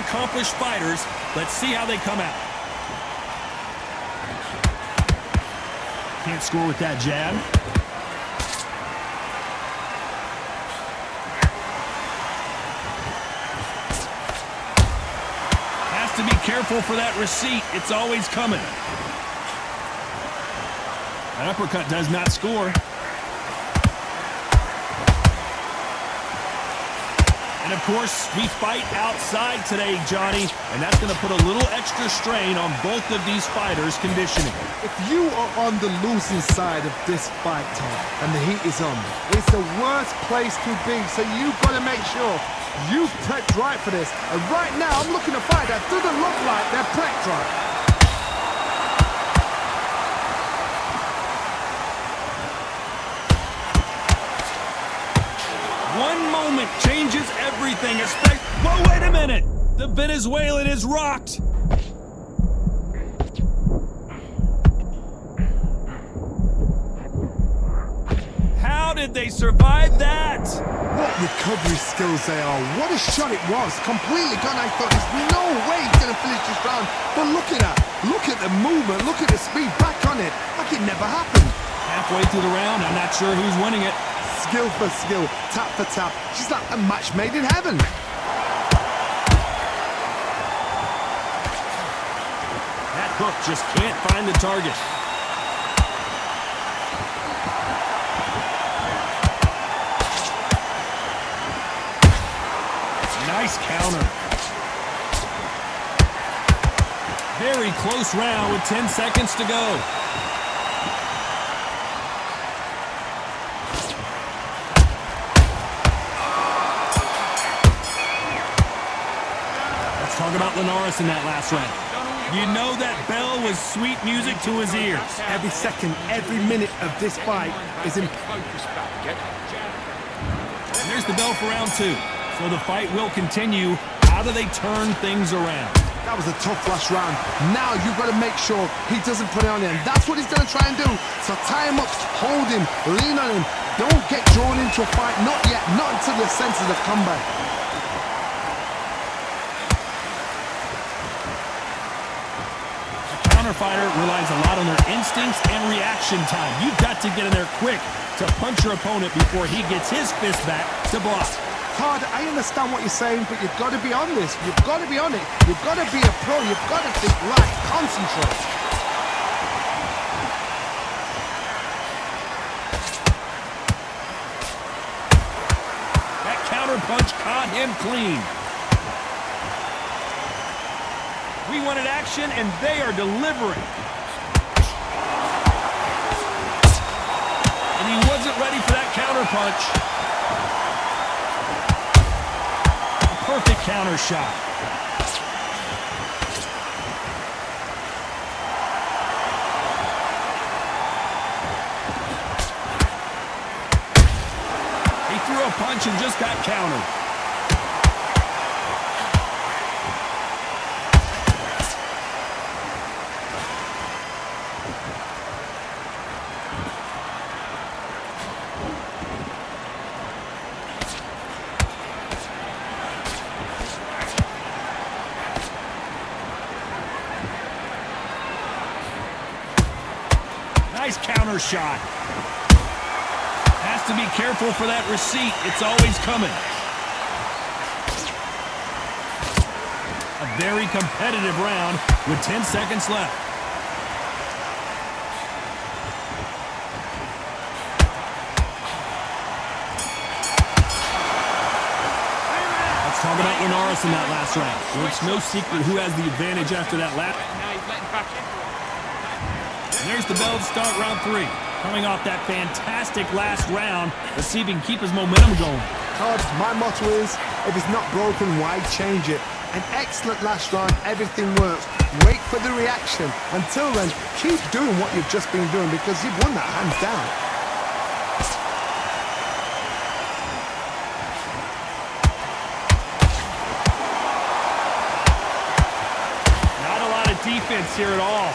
accomplished fighters. Let's see how they come out. Can't score with that jab. Has to be careful for that receipt. It's always coming. That uppercut does not score. And of course, we fight outside today, Johnny, and that's going to put a little extra strain on both of these fighters' conditioning. If you are on the losing side of this fight, Tom, and the heat is on, it's the worst place to be, so you've got to make sure you've prepped right for this. And right now, I'm looking to fight that doesn't look like they're prepped right. One moment changes everything. Whoa, wait a minute! The Venezuelan is rocked! How did they survive that? What recovery skills they are. What a shot it was. Completely gone. I thought there's no way he's going to finish this round. But look at that. Look at the movement. Look at the speed. Back on it. Like it never happened. Halfway through the round, I'm not sure who's winning it. Skill for skill, tap for tap. She's like a match made in heaven. That hook just can't find the target. Nice counter. Very close round with 10 seconds to go. Talk about Linares in that last round. You know that bell was sweet music to his ears. Every second, every minute of this fight is in focus. And there's the bell for round 2. So the fight will continue. How do they turn things around? That was a tough last round. Now you've got to make sure he doesn't put it on him. That's what he's going to try and do. So tie him up, hold him, lean on him. Don't get drawn into a fight. Not yet. Not until your senses have come back. Fighter relies a lot on their instincts and reaction time. You've got to get in there quick to punch your opponent before he gets his fist back to block. Todd, I understand what you're saying, but you've got to be on this. You've got to be on it. You've got to be a pro. You've got to think right. Concentrate. That counter punch caught him clean. We wanted action, and they are delivering. And he wasn't ready for that counter punch. A perfect counter shot. He threw a punch and just got countered. Nice counter shot. Has to be careful for that receipt. It's always coming. A very competitive round with 10 seconds left. Let's talk about Linares in that last round. Well, it's no secret who has the advantage after that lap. And there's the bell to start round 3. Coming off that fantastic last round, let's see if he can keep his momentum going. Todd, my motto is, if it's not broken, why change it? An excellent last round, everything works. Wait for the reaction. Until then, keep doing what you've just been doing because you've won that hands down. Not a lot of defense here at all.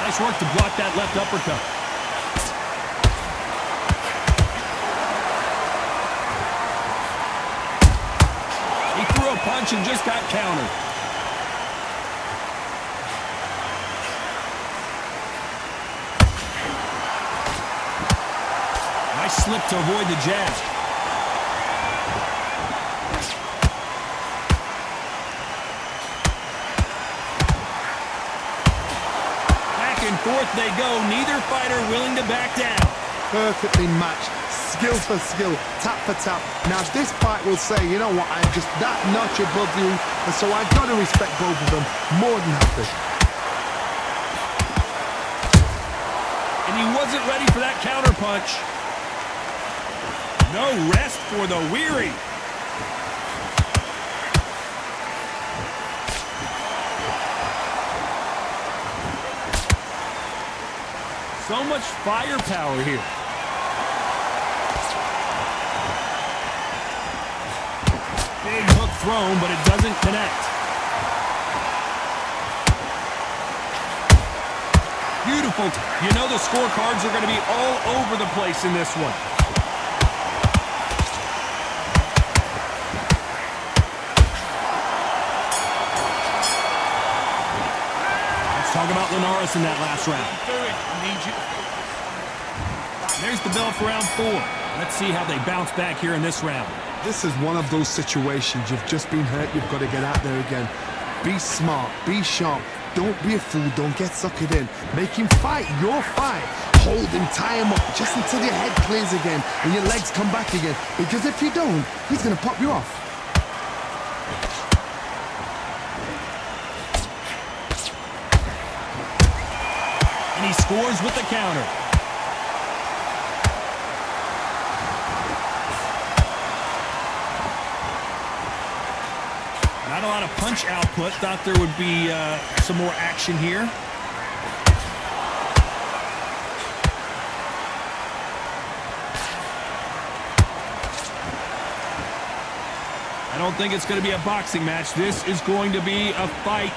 Nice work to block that left uppercut. a punch and just got countered. Nice slip to avoid the jab. Back and forth they go. Neither fighter willing to back down. Perfectly matched. Skill for skill, tap for tap. Now this fight will say, you know what, I'm just that notch above you, and so I've got to respect both of them more than happy. And he wasn't ready for that counter punch. No rest for the weary. So much firepower here. Big hook thrown, but it doesn't connect. Beautiful. You know the scorecards are going to be all over the place in this one. Let's talk about Linares in that last round. There's the bell for round 4. Let's see how they bounce back here in this round. This is one of those situations. You've just been hurt. You've got to get out there again. Be smart. Be sharp. Don't be a fool. Don't get suckered in. Make him fight your fight. Hold him, tie him up just until your head clears again and your legs come back again. Because if you don't, he's going to pop you off. And he scores with the counter. Not a lot of punch output. Thought there would be some more action here. I don't think it's going to be a boxing match. This is going to be a fight.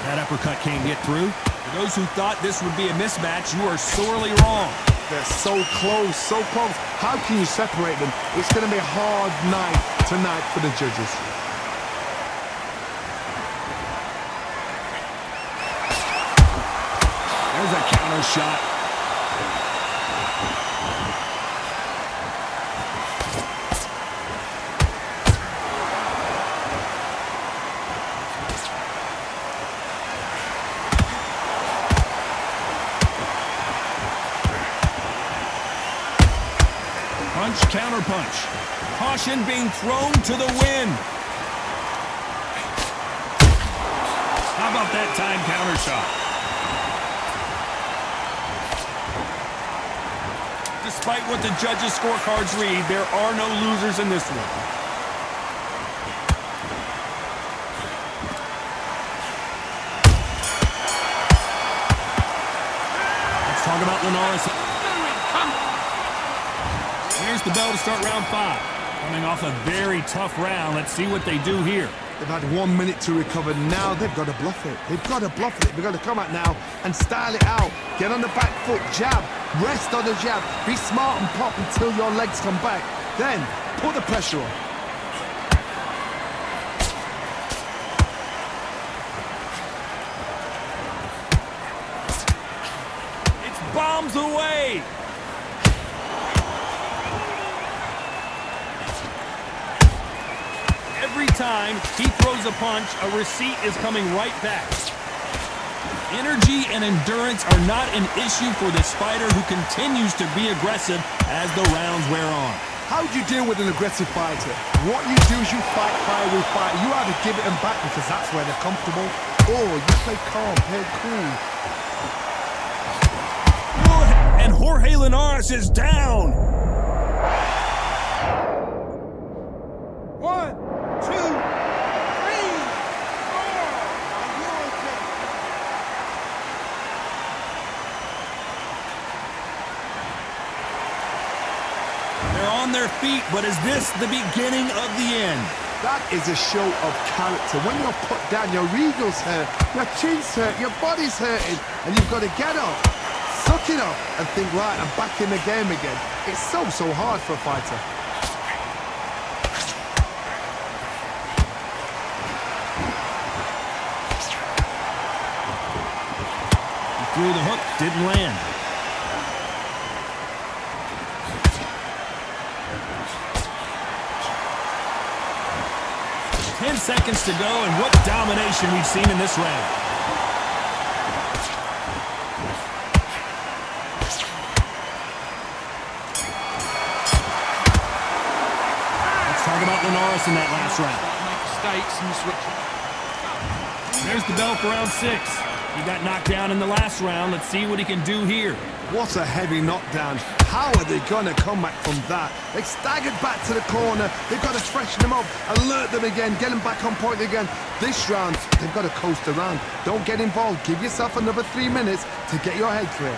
That uppercut can't get through. For those who thought this would be a mismatch, you are sorely wrong. They're so close, so close. How can you separate them? It's going to be a hard night tonight for the judges. There's a counter shot. Punch, counter punch. Caution being thrown to the wind. How about that time counter shot? Despite what the judges' scorecards read, there are no losers in this one. Let's talk about Linares. Here's the bell to start round 5. Coming off a very tough round. Let's see what they do here. They've had 1 minute to recover. Now they've got to bluff it. They've got to bluff it. They've got to come out now and style it out. Get on the back foot, jab, rest on the jab. Be smart and pop until your legs come back. Then put the pressure on. It's bombs away. Every time he throws a punch, a receipt is coming right back. Energy and endurance are not an issue for this fighter who continues to be aggressive as the rounds wear on. How do you deal with an aggressive fighter? What you do is you fight fire with fire. You either give it them back because that's where they're comfortable, or you play calm, play cool. And Jorge Linares is down. 1, 2, 3, 4. They're on their feet, but is this the beginning of the end? That is a show of character. When you're put down, your ego's hurt, your chin's hurt, your body's hurting, and you've got to get up. Suck suck it up and think, right, I'm back in the game again. It's so hard for a fighter. He threw the hook, didn't land. 10 seconds to go, and what domination we've seen in this round. Let's talk about Linares in that last round. Make mistakes and switch. There's the bell for round 6. He got knocked down in the last round. Let's see what he can do here. What a heavy knockdown. How are they going to come back from that? They staggered back to the corner. They've got to freshen them up, alert them again, get them back on point again. This round, they've got to coast around. Don't get involved. Give yourself another 3 minutes to get your head clear.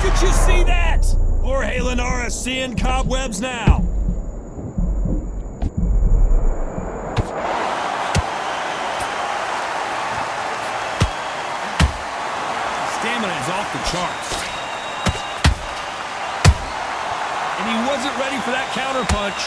Did you see that? Jorge Linares seeing cobwebs now. Stamina is off the charts. And he wasn't ready for that counter punch.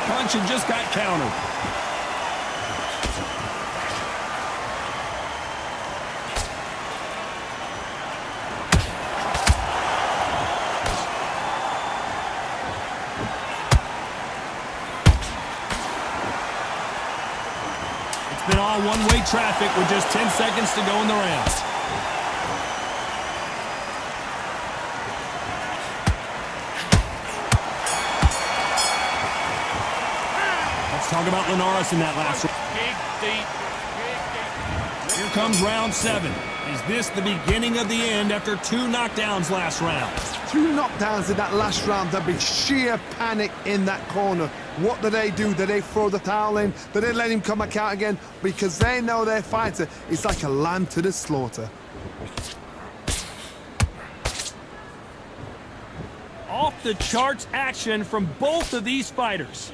Punch and just got countered. It's been all one-way traffic with just 10 seconds to go in the round. Talk about Linares in that last round. Here comes round 7. Is this the beginning of the end after 2 knockdowns last round? 2 knockdowns in that last round. There'll be sheer panic in that corner. What do? Do they throw the towel in? Do they let him come back out again? Because they know their fighter is like a lamb to the slaughter. Off the charts action from both of these fighters.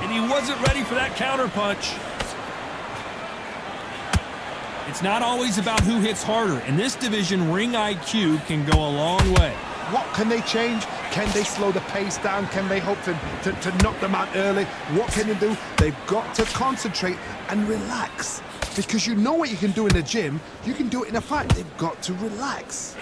He wasn't ready for that counter punch. It's not always about who hits harder. In this division, ring IQ can go a long way. What can they change? Can they slow the pace down? Can they hope to knock them out early? What can they do? They've got to concentrate and relax. Because you know what you can do in the gym, you can do it in a fight. They've got to relax.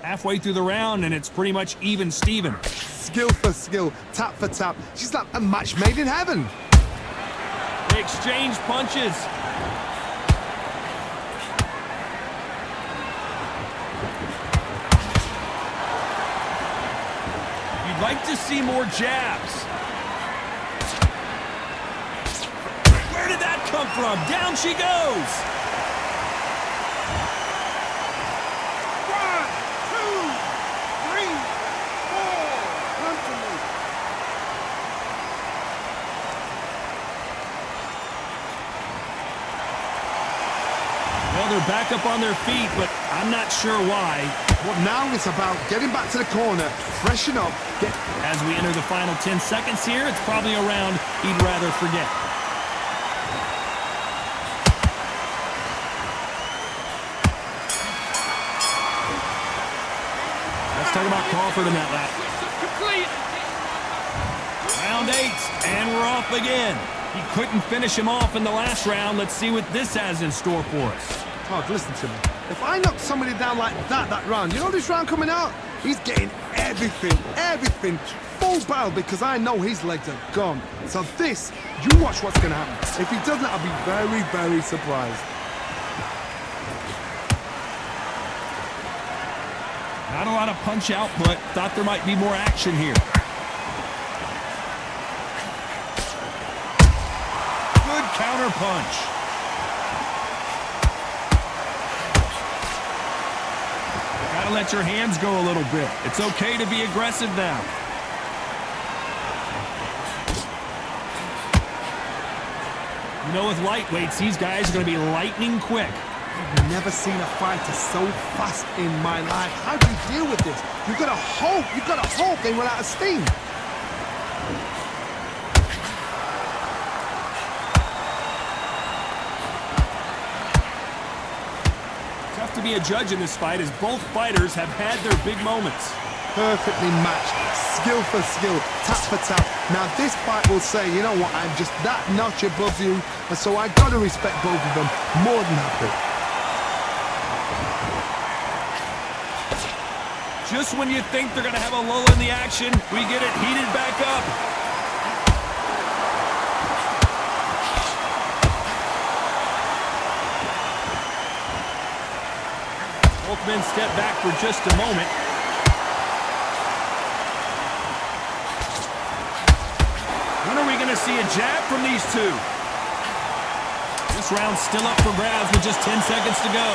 Halfway through the round, and it's pretty much even Steven. Skill for skill, tap for tap. She's like a match made in heaven. They exchange punches. You'd like to see more jabs. Where did that come from? Down she goes. They're back up on their feet, but I'm not sure why. Well, now it's about getting back to the corner, freshen up, As we enter the final 10 seconds here, it's probably a round he'd rather forget. Let's talk about Crawford in that lap. Round 8, and we're off again. He couldn't finish him off in the last round. Let's see what this has in store for us. Oh, listen to me. If I knock somebody down like that round, you know this round coming out? He's getting everything, full barrel because I know his legs are gone. So this, you watch what's going to happen. If he doesn't, I'll be very, very surprised. Not a lot of punch output. Thought there might be more action here. Good counter punch. Gotta let your hands go a little bit. It's okay to be aggressive now. You know, with lightweights, these guys are going to be lightning quick. I've never seen a fighter so fast in my life. How do you deal with this? You've got to hope they run out of steam. Tough to be a judge in this fight as both fighters have had their big moments. Perfectly matched, skill for skill, tap for tap. Now this fight will say, you know what, I'm just that notch above you, and so I got to respect both of them more than happy. Just when you think they're going to have a lull in the action, we get it heated back up. Both men step back for just a moment. When are we going to see a jab from these two? This round's still up for grabs with just 10 seconds to go.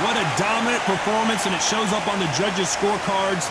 What a dominant performance, and it shows up on the judges' scorecards.